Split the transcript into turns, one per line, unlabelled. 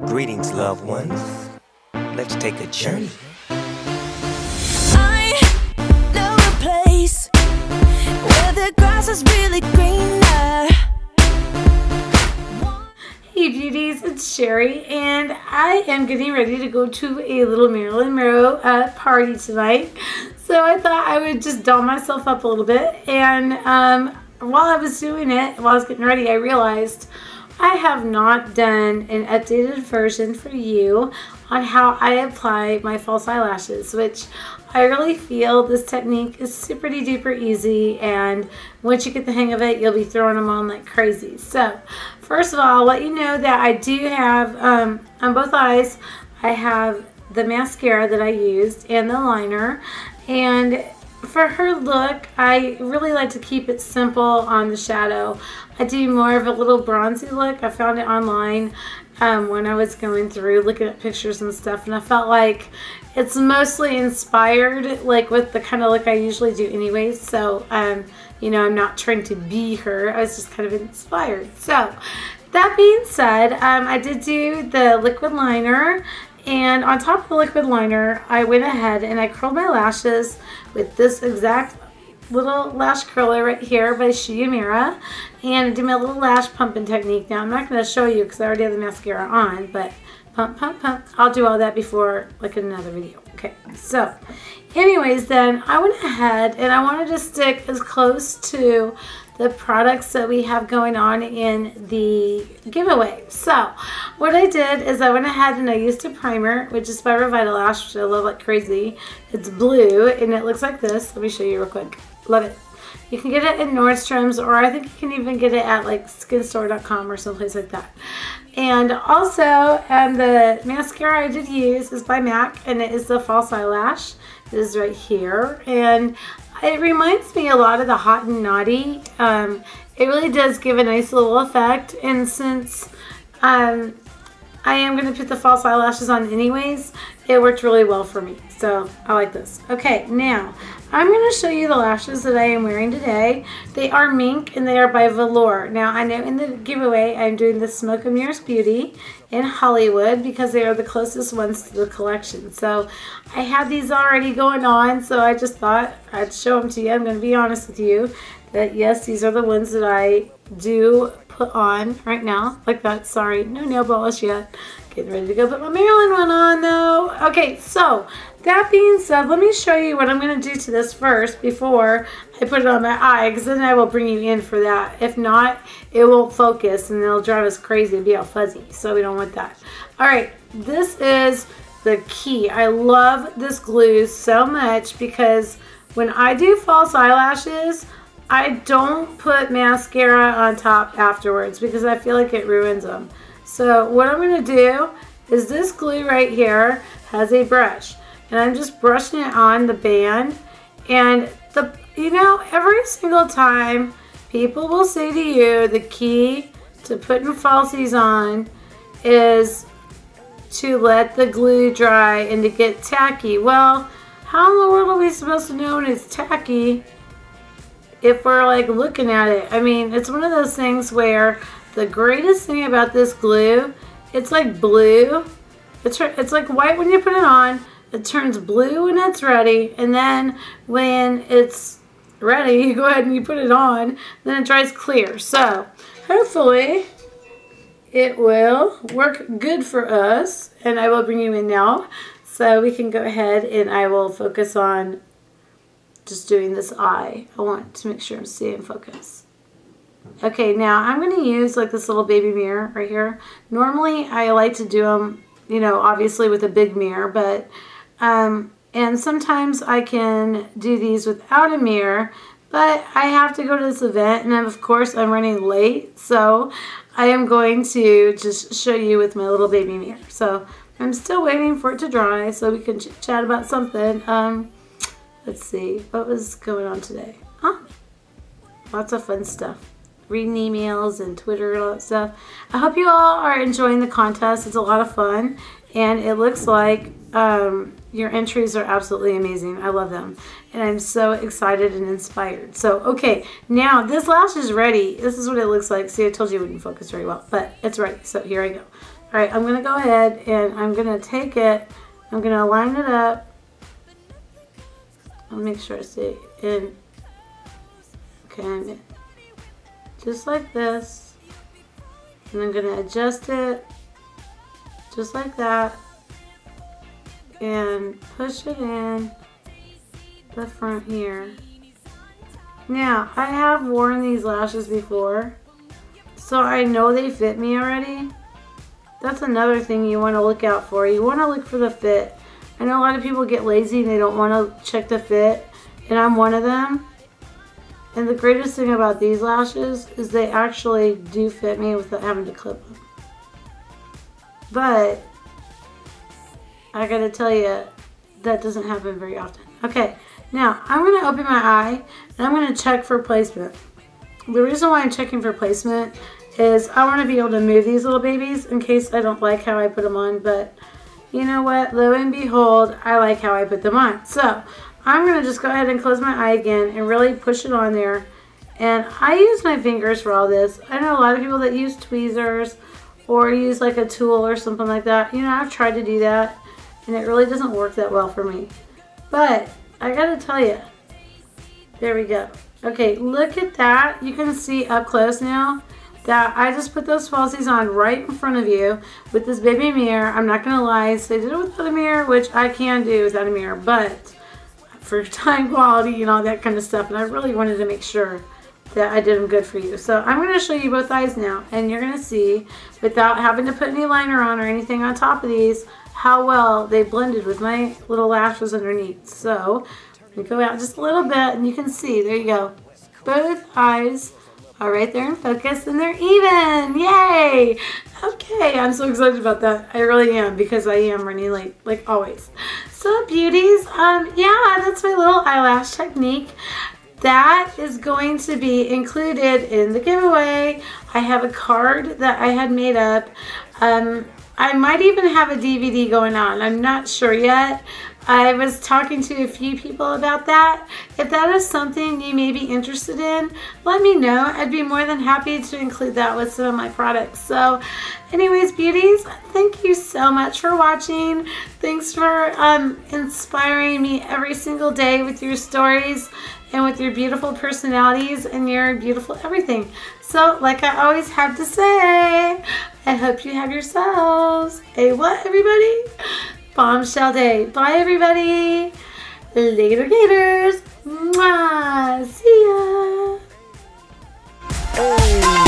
Greetings, loved ones. Let's take a journey.
I know a place where the grass is really greener.
Hey beauties, it's Sherry, and I am getting ready to go to a little Marilyn Monroe party tonight. So I thought I would just doll myself up a little bit, and while I was doing it, while I was getting ready, I realized I have not done an updated version for you on how I apply my false eyelashes, which I really feel this technique is super duper easy, and once you get the hang of it, you'll be throwing them on like crazy. So first of all, I'll let you know that I do have on both eyes, I have the mascara that I used and the liner. And for her look, I really like to keep it simple on the shadow. I do more of a little bronzy look. I found it online when I was going through looking at pictures and stuff, and I felt like it's mostly inspired like with the kind of look I usually do anyways. So you know, I'm not trying to be her. I was just kind of inspired. So that being said, I did do the liquid liner. And on top of the liquid liner, I went ahead and I curled my lashes with this exact little lash curler right here by Sheri. And I did my little lash pumping technique. Now, I'm not going to show you because I already have the mascara on, but pump, pump, pump. I'll do all that before, like in another video. Okay, so anyways, then I went ahead and I wanted to stick as close to the products that we have going on in the giveaway. So what I did is I went ahead and I used a primer, which is by EYELASHES, which I love like crazy. It's blue and it looks like this. Let me show you real quick. Love it. You can get it at Nordstrom's, or I think you can even get it at like skinstore.com or someplace like that. And also the mascara I did use is by MAC, and it is the false eyelash. It is right here, and it reminds me a lot of the Hot and Naughty. It really does give a nice little effect, and since I am going to put the false eyelashes on anyways, it worked really well for me. So I like this. Okay, now I'm going to show you the lashes that I am wearing today. They are MINK and they are by Velour. Now I know in the giveaway I'm doing the Smoke and Mirrors Beauty in Hollywood because they are the closest ones to the collection. So I had these already going on, so I just thought I'd show them to you. I'm going to be honest with you that yes, these are the ones that I do put on right now. Like that. Sorry, no nail polish yet. Getting ready to go put my Marilyn one on though. Okay, so that being said, let me show you what I'm going to do to this first before I put it on my eye, because then I will bring you in for that. If not, it won't focus and it'll drive us crazy and be all fuzzy, so we don't want that. Alright, this is the key. I love this glue so much because when I do false eyelashes, I don't put mascara on top afterwards because I feel like it ruins them. So what I'm going to do is this glue right here has a brush, and I'm just brushing it on the band. And you know, every single time people will say to you the key to putting falsies on is to let the glue dry and to get tacky. Well, how in the world are we supposed to know when it's tacky if we're like looking at it? I mean, it's one of those things where the greatest thing about this glue, it's like blue. It's like white when you put it on. It turns blue when it's ready, and then when it's ready, you go ahead and you put it on, then it dries clear. So hopefully it will work good for us, and I will bring you in now so we can go ahead and I will focus on just doing this eye. I want to make sure I'm staying focused. Okay, now I'm going to use like this little baby mirror right here. Normally I like to do them, you know, obviously with a big mirror, but and sometimes I can do these without a mirror, but I have to go to this event, and of course I'm running late, so I am going to just show you with my little baby mirror. So I'm still waiting for it to dry so we can chat about something. Let's see, what was going on today? Lots of fun stuff. Reading emails and Twitter and all that stuff. I hope you all are enjoying the contest. It's a lot of fun. and it looks like your entries are absolutely amazing. I love them, and I'm so excited and inspired. So, okay, now this lash is ready. This is what it looks like. See, I told you it wouldn't focus very well, but it's ready. So here I go. All right, I'm going to go ahead and I'm going to take it. I'm going to line it up. I'll make sure I see it. Okay, just like this. And I'm going to adjust it just like that. And push it in the front here. Now, I have worn these lashes before, so I know they fit me already. That's another thing you want to look out for. You want to look for the fit. I know a lot of people get lazy and they don't want to check the fit, and I'm one of them. And the greatest thing about these lashes is they actually do fit me without having to clip them. But I gotta tell you, that doesn't happen very often. Okay, now I'm gonna open my eye and I'm gonna check for placement. The reason why I'm checking for placement is I want to be able to move these little babies in case I don't like how I put them on, but you know what, lo and behold, I like how I put them on. So I'm gonna just go ahead and close my eye again and really push it on there. And I use my fingers for all this. I know a lot of people that use tweezers or use like a tool or something like that. You know, I've tried to do that, and it really doesn't work that well for me. But I gotta tell you, there we go. Okay, look at that. You can see up close now that I just put those falsies on right in front of you with this baby mirror. I'm not gonna lie, so I did it without a mirror, which I can do without a mirror, but for time quality and all that kind of stuff, and I really wanted to make sure that I did them good for you. So I'm gonna show you both eyes now, and you're gonna see, without having to put any liner on or anything on top of these, how well they blended with my little lashes underneath. So we go out just a little bit and you can see, there you go. Both eyes are right there in focus and they're even. Yay! Okay, I'm so excited about that. I really am, because I am running late, like always. So beauties, yeah, that's my little eyelash technique. That is going to be included in the giveaway. I have a card that I had made up. I might even have a DVD going on. I'm not sure yet. I was talking to a few people about that. If that is something you may be interested in, let me know. I'd be more than happy to include that with some of my products. So anyways, beauties, thank you so much for watching. Thanks for inspiring me every single day with your stories and with your beautiful personalities and your beautiful everything. So like I always have to say, I hope you have yourselves a what, everybody? Bombshell day. Bye, everybody. Later, gators. Mwah. See ya.